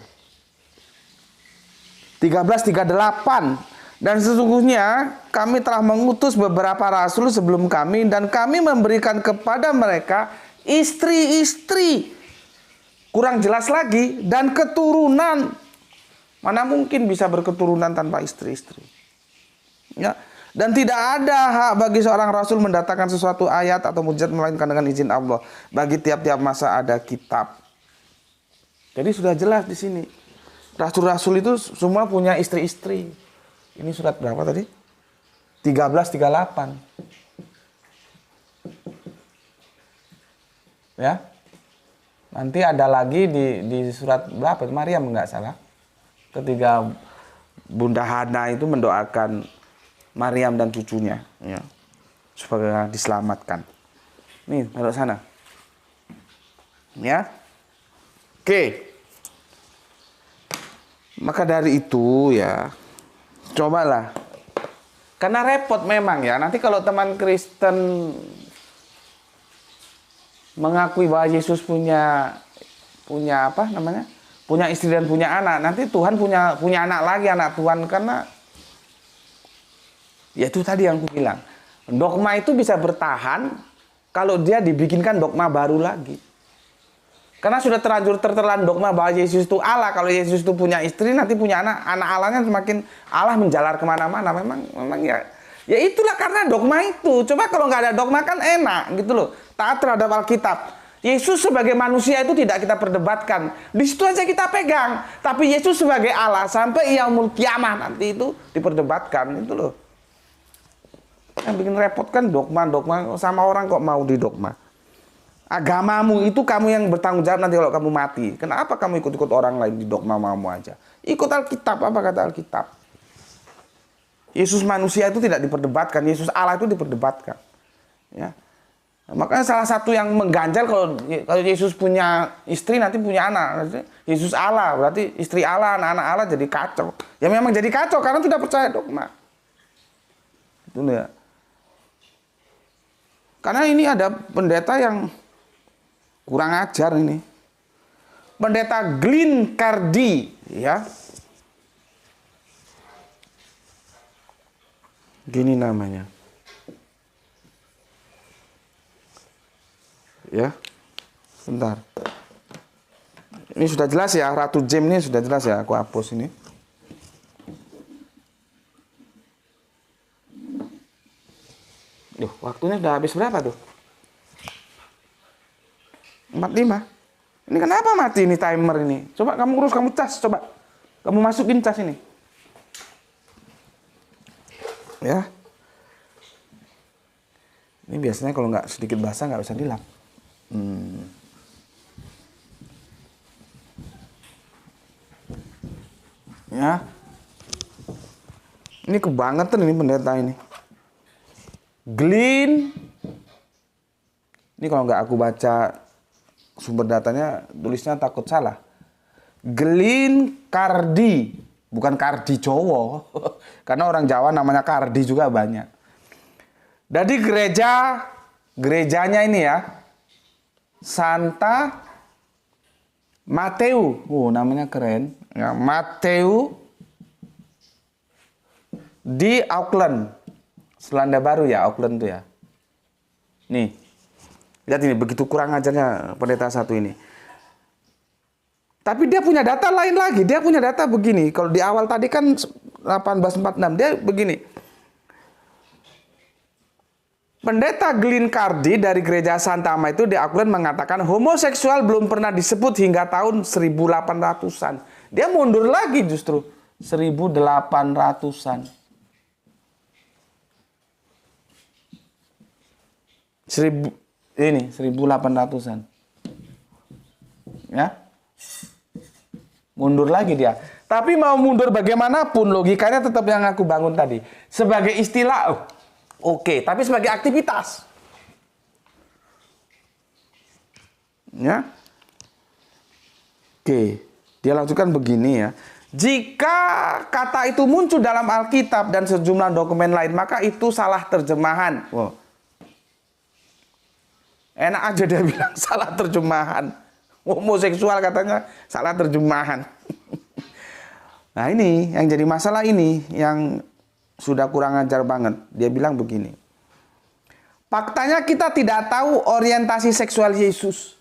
13:38. Dan sesungguhnya kami telah mengutus beberapa rasul sebelum kami dan kami memberikan kepada mereka istri-istri. Kurang jelas lagi dan keturunan. Mana mungkin bisa berketurunan tanpa istri-istri? Ya. Dan tidak ada hak bagi seorang rasul mendatangkan sesuatu ayat atau mujizat melainkan dengan izin Allah. Bagi tiap-tiap masa ada kitab. Jadi sudah jelas di sini. Rasul-rasul itu semua punya istri-istri. Ini surat berapa tadi? 13:38. Ya. Nanti ada lagi di surat berapa? Maryam enggak salah. Ketika Bunda Hana itu mendoakan Maryam dan cucunya ya, supaya diselamatkan. Nih, taruh sana. Ya. Oke. Maka dari itu ya, cobalah. Karena repot memang ya. Nanti kalau teman Kristen mengakui bahwa Yesus punya apa namanya? Punya istri dan punya anak, nanti Tuhan punya anak lagi, anak Tuhan, karena ya itu tadi yang aku bilang. Dogma itu bisa bertahan kalau dia dibikinkan dogma baru lagi. Karena sudah terlanjur tertelan dogma bahwa Yesus itu Allah. Kalau Yesus itu punya istri, nanti punya anak. Anak Allahnya semakin Allah menjalar kemana-mana. Memang ya itulah karena dogma itu. Coba kalau nggak ada dogma kan enak gitu loh. Taat terhadap Alkitab. Yesus sebagai manusia itu tidak kita perdebatkan. Di situ aja kita pegang. Tapi Yesus sebagai Allah sampai yaumul kiamah nanti itu diperdebatkan itu loh. Yang bikin repot kan dogma sama orang kok mau didogma. Agamamu itu kamu yang bertanggung jawab nanti kalau kamu mati. Kenapa kamu ikut-ikut orang lain di dogma-mu aja? Ikut Alkitab, apa kata Alkitab? Yesus manusia itu tidak diperdebatkan, Yesus Allah itu diperdebatkan. Ya. Makanya salah satu yang mengganjal kalau Yesus punya istri nanti punya anak. Yesus Allah, berarti istri Allah, anak-anak Allah jadi kacau. Ya memang jadi kacau karena tidak percaya dogma. Itu ya. Karena ini ada pendeta yang kurang ajar ini. Pendeta Glenn Cardy, ya. Gini namanya. Ya. Bentar. Ini sudah jelas ya, Ratu Jem ini sudah jelas ya, aku hapus ini. Duh, waktunya udah habis berapa tuh? 45. Ini kenapa mati ini timer ini? Coba kamu urus, kamu cas, coba. Kamu masukin cas ini. Ya. Ini biasanya kalau nggak sedikit basah nggak bisa dilap. Ya. Ini kebangetan ini pendeta ini. Glenn. Ini kalau nggak aku baca sumber datanya, tulisnya takut salah. Glenn Cardi. Bukan Cardi Jowo. Karena orang Jawa namanya Cardi juga banyak. Jadi gerejanya ini ya, Santa Mateo. Oh, namanya keren. Ya, Mateo di Auckland. Selandia Baru ya, Auckland tuh ya. Nih. Lihat ini, begitu kurang ajarnya pendeta satu ini. Tapi dia punya data lain lagi. Dia punya data begini. Kalau di awal tadi kan 1846, dia begini. Pendeta Glenn Cardi dari gereja Santa Ama itu di Auckland mengatakan homoseksual belum pernah disebut hingga tahun 1800-an. Dia mundur lagi justru 1800-an. 1800-an. Ya. Mundur lagi dia. Tapi mau mundur bagaimanapun logikanya tetap yang aku bangun tadi. Sebagai istilah oke, tapi sebagai aktivitas. Ya. Oke, dia lanjutkan begini ya. Jika kata itu muncul dalam Alkitab dan sejumlah dokumen lain, maka itu salah terjemahan. Wow. Enak aja dia bilang salah terjemahan. Homoseksual katanya salah terjemahan. Nah ini yang jadi masalah ini yang sudah kurang ajar banget. Dia bilang begini. Faktanya kita tidak tahu orientasi seksual Yesus.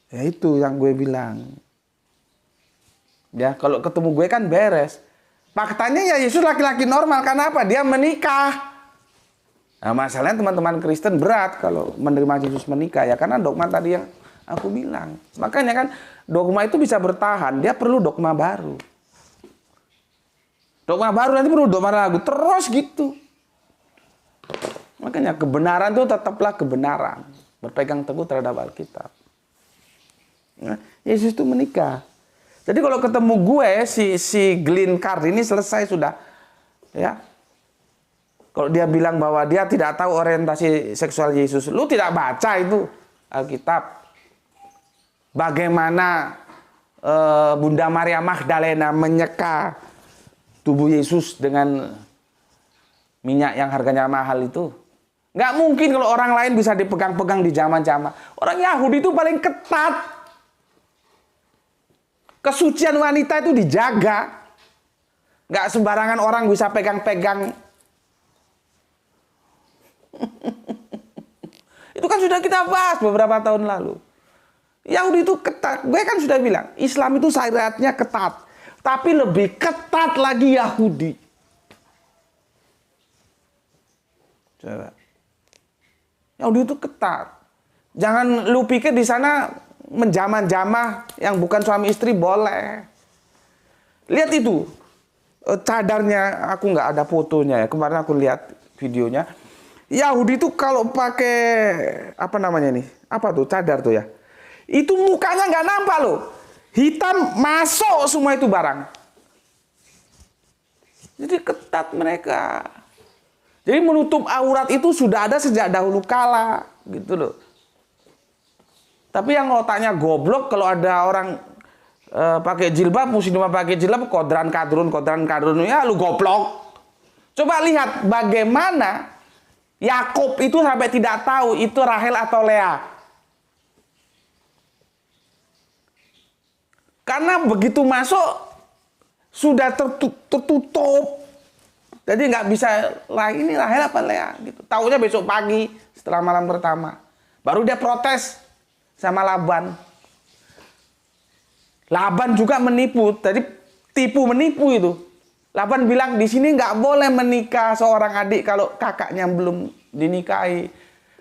Ya itu yang gue bilang. Ya kalau ketemu gue kan beres. Faktanya ya Yesus laki-laki normal. Karena apa? Dia menikah. Nah masalahnya teman-teman Kristen berat kalau menerima Yesus menikah. Ya karena dogma tadi yang aku bilang. Makanya kan dogma itu bisa bertahan. Dia perlu dogma baru. Dogma baru nanti perlu dogma lagu. Terus gitu. Makanya kebenaran itu tetaplah kebenaran. Berpegang teguh terhadap Alkitab. Nah, Yesus itu menikah. Jadi kalau ketemu gue, si Glenn Cardi ini selesai sudah. Ya. Kalau dia bilang bahwa dia tidak tahu orientasi seksual Yesus. Lu tidak baca itu Alkitab. Bagaimana Bunda Maria Magdalena menyeka tubuh Yesus dengan minyak yang harganya mahal itu. Nggak mungkin kalau orang lain bisa dipegang-pegang di zaman-zaman. Orang Yahudi itu paling ketat. Kesucian wanita itu dijaga. Nggak sembarangan orang bisa pegang-pegang. Itu kan sudah kita bahas beberapa tahun lalu. Yahudi itu ketat. Gue kan sudah bilang, Islam itu syariatnya ketat. Tapi lebih ketat lagi Yahudi. Coba. Yahudi itu ketat. Jangan lu pikir di sana menjamah-jamah yang bukan suami istri boleh. Lihat itu. Cadarnya, aku nggak ada fotonya ya. Kemarin aku lihat videonya. Yahudi itu kalau pakai, apa namanya nih? Apa tuh? Cadar tuh ya. Itu mukanya nggak nampak loh. Hitam masuk semua itu barang. Jadi ketat mereka. Jadi menutup aurat itu sudah ada sejak dahulu kala. Gitu loh. Tapi yang otaknya goblok kalau ada orang pakai jilbab, muslimah pakai jilbab, kodran kadrun, ya lu goblok. Coba lihat bagaimana Yakub itu sampai tidak tahu itu Rahel atau Lea. Karena begitu masuk sudah tertutup. Jadi nggak bisa lah ini Rahel apa Lea gitu. Taunya besok pagi setelah malam pertama. Baru dia protes sama Laban. Laban juga menipu. Tadi tipu menipu itu. Laban bilang di sini nggak boleh menikah seorang adik kalau kakaknya belum dinikahi.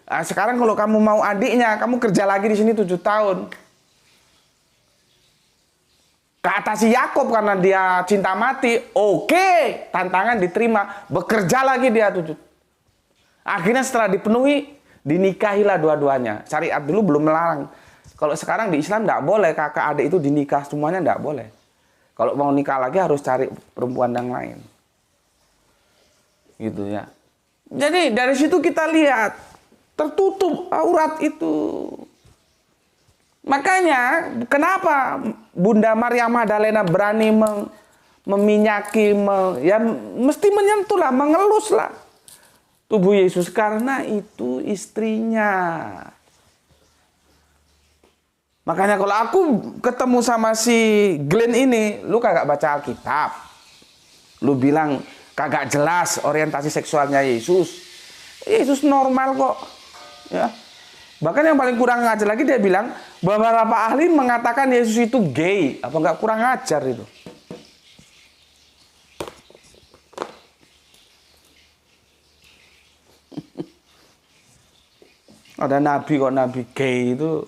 Nah, sekarang kalau kamu mau adiknya, kamu kerja lagi di sini 7 tahun. Kata si Yakob karena dia cinta mati, oke, tantangan diterima, bekerja lagi dia 7. Akhirnya setelah dipenuhi, dinikahilah dua-duanya. Syariat dulu belum melarang. Kalau sekarang di Islam nggak boleh kakak adik itu dinikah semuanya, nggak boleh. Kalau mau nikah lagi harus cari perempuan yang lain. Gitu ya. Jadi dari situ kita lihat tertutup aurat itu. Makanya kenapa Bunda Maria Magdalena berani meminyaki, ya mesti menyentuh lah, mengelus lah tubuh Yesus karena itu istrinya. Makanya kalau aku ketemu sama si Glenn ini, lu kagak baca Alkitab. Lu bilang kagak jelas orientasi seksualnya Yesus. Yesus normal kok. Ya. Bahkan yang paling kurang ngajar lagi dia bilang, beberapa ahli mengatakan Yesus itu gay. Apa nggak kurang ajar itu? Ada nabi kok nabi gay itu.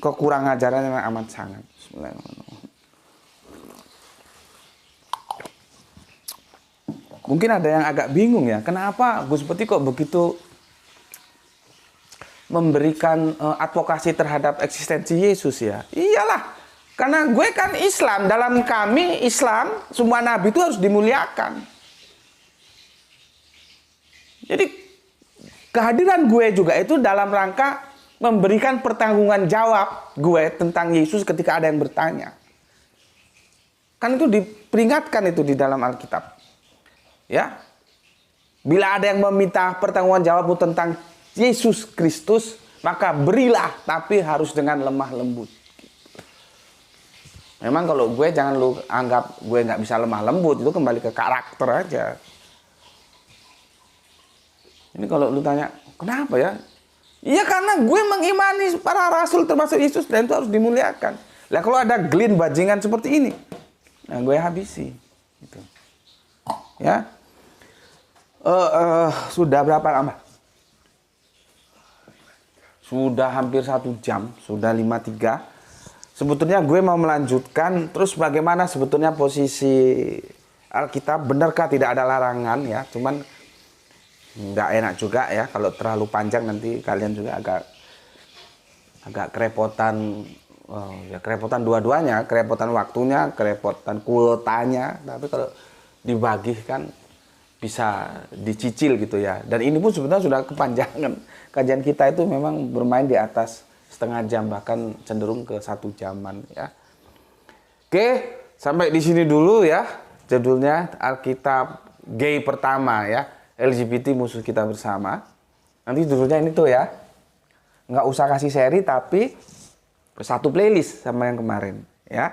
Kekurangan ajarannya memang amat sangat. Mungkin ada yang agak bingung ya, kenapa Gus Peti kok begitu memberikan advokasi terhadap eksistensi Yesus ya? Iyalah, karena gue kan Islam, dalam kami Islam semua nabi itu harus dimuliakan. Jadi kehadiran gue juga itu dalam rangka memberikan pertanggungan jawab gue tentang Yesus ketika ada yang bertanya. Kan itu diperingatkan itu di dalam Alkitab. Ya. Bila ada yang meminta pertanggungan jawabmu tentang Yesus Kristus, maka berilah, tapi harus dengan lemah lembut. Memang kalau gue jangan lu anggap gue nggak bisa lemah lembut, itu kembali ke karakter aja. Ini kalau lu tanya, kenapa ya? Iya karena gue mengimani para rasul termasuk Yesus dan itu harus dimuliakan. Lah kalau ada Glenn bajingan seperti ini, nah gue habisi. Gitu. Ya, sudah berapa lama? Sudah hampir 1 jam, sudah 5.3. Sebetulnya gue mau melanjutkan, terus bagaimana sebetulnya posisi Alkitab, benarkah tidak ada larangan ya, cuman nggak enak juga ya kalau terlalu panjang nanti kalian juga agak kerepotan. Ya kerepotan dua-duanya, kerepotan waktunya, kerepotan kuotanya. Tapi kalau dibagikan bisa dicicil gitu ya. Dan ini pun sebenarnya sudah kepanjangan. Kajian kita itu memang bermain di atas setengah jam, bahkan cenderung ke 1 jaman ya. Oke, sampai di sini dulu ya judulnya Alkitab Gay pertama ya. LGBT musuh kita bersama. Nanti judulnya ini tuh ya. Nggak usah kasih seri tapi satu playlist sama yang kemarin ya.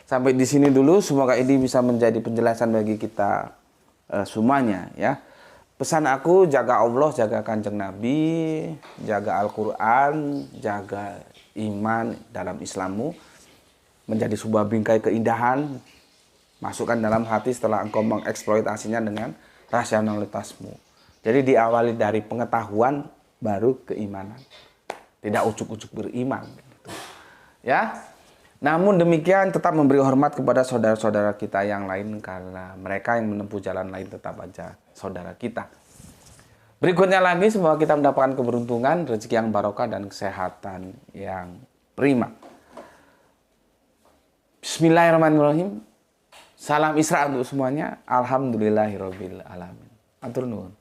Sampai di sini dulu, semoga ini bisa menjadi penjelasan bagi kita semuanya ya. Pesan aku, jaga Allah, jaga Kanjeng Nabi, jaga Al-Qur'an, jaga iman dalam Islammu, menjadi sebuah bingkai keindahan, masukkan dalam hati setelah engkau mengeksploitasinya dengan rasionalitasmu. Jadi diawali dari pengetahuan baru keimanan. Tidak ujuk-ujuk beriman gitu. Ya. Namun demikian tetap memberi hormat kepada saudara-saudara kita yang lain karena mereka yang menempuh jalan lain tetap aja saudara kita. Berikutnya lagi semoga kita mendapatkan keberuntungan, rezeki yang barokah dan kesehatan yang prima. Bismillahirrahmanirrahim. Salam Isra untuk semuanya. Alhamdulillahirabbil alamin. Atur nuwun.